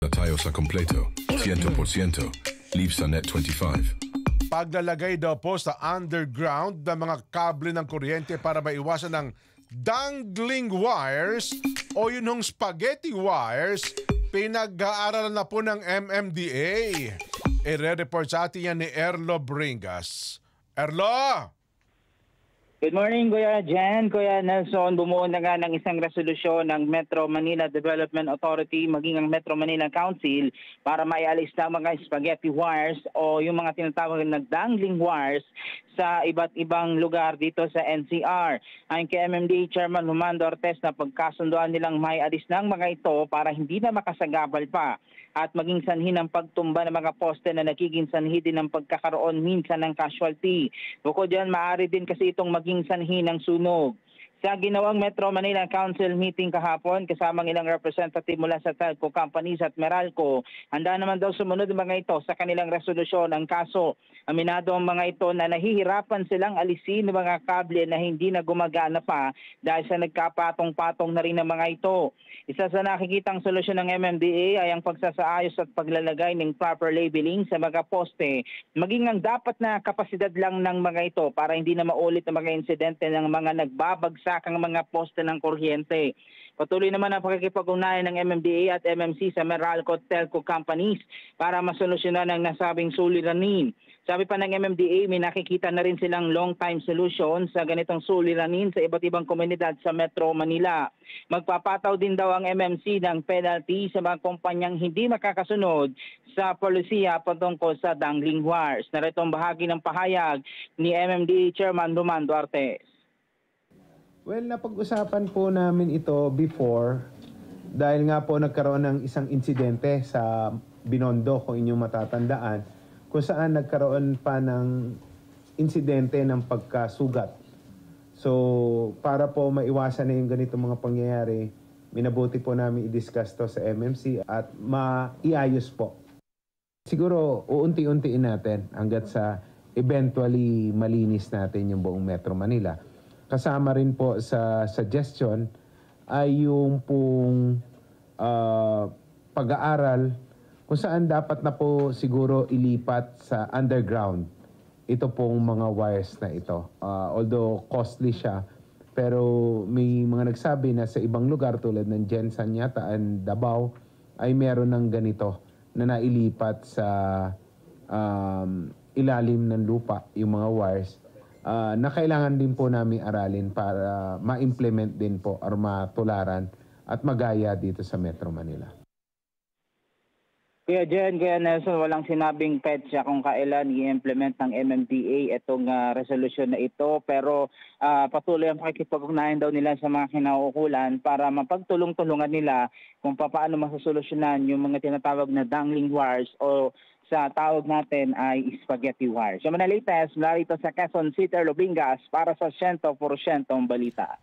na tayo sa kompleto, 100%, live sa Net 25. Paglalagay daw po sa underground ng mga kable ng kuryente para maiwasan ng dangling wires o yun hong spaghetti wires, pinag-aaralan na po ng MMDA. I-report sa atin yan ni Erlo Bringas. Erlo! Good morning, Kuya Jen, Kuya Nelson. Bumuo na nga ng isang resolusyon ng Metro Manila Development Authority maging ang Metro Manila Council para maialis na mga spaghetti wires o yung mga tinatawag na dangling wires sa iba't ibang lugar dito sa NCR. Ayon kay MMDA Chairman Humando Ortez na pagkasunduan nilang maialis ng mga ito para hindi na makasagabal pa at maging sanhi ng pagtumba ng mga poste na nagiging sanhi din ng pagkakaroon minsan ng casualty. Bukod dyan, maaari din kasi itong maging sanhi ng sunog. Sa ginawang Metro Manila Council meeting kahapon, kasamang ilang representative mula sa telco companies at Meralco, handa naman daw sumunod ang mga ito sa kanilang resolusyon. Ang kaso, aminado ang mga ito na nahihirapan silang alisin ng mga kable na hindi na gumagana pa dahil sa nagkapatong-patong na rin ng mga ito. Isa sa nakikitang solusyon ng MMDA ay ang pagsasaayos at paglalagay ng proper labeling sa mga poste, maging ang dapat na kapasidad lang ng mga ito para hindi na maulit ang mga insidente ng mga nagbabagsak ang mga poste ng kuryente. Patuloy naman ang pakikipag-ugnayan ng MMDA at MMC sa Meralco Telco companies para masolusyonan ang nasabing suliranin. Sabi pa ng MMDA, may nakikita na rin silang long-time solution sa ganitong suliranin sa iba't ibang komunidad sa Metro Manila. Magpapataw din daw ang MMC ng penalty sa mga kumpanyang hindi makakasunod sa polisiya patungkol sa dangling wires. Narito ang bahagi ng pahayag ni MMDA Chairman Romando Ortez. Well, napag-usapan po namin ito before dahil nga po nagkaroon ng isang insidente sa Binondo, kung inyong matatandaan, kung saan nagkaroon pa ng insidente ng pagkasugat. So, para po maiwasan na yung ganitong mga pangyayari, minabuti po namin i-discuss to sa MMC at maiayos po. Siguro, uunti-untiin natin hanggat sa eventually malinis natin yung buong Metro Manila. Kasama rin po sa suggestion ay yung pong pag-aaral kung saan dapat na po siguro ilipat sa underground ito pong mga wires na ito. Although costly siya, pero may mga nagsabi na sa ibang lugar tulad ng Jensan yata and Davao ay meron ng ganito na nailipat sa ilalim ng lupa yung mga wires. Na kailangan din po namin aralin para ma-implement din po or matularan at magaya dito sa Metro Manila. Kuya Jen, Kuya Nelson, walang sinabing petsa kung kailan i-implement ng MMDA itong resolusyon na ito, pero patuloy ang pakikipag-ugnayan daw nila sa mga kinauukulan para mapagtulong-tulungan nila kung paano masasolusyonan yung mga tinatawag na dangling wires o sa tawag natin ay spaghetti wires. Yung mga latest, mula rito sa Quezon City, Lobingas, para sa 100% balita.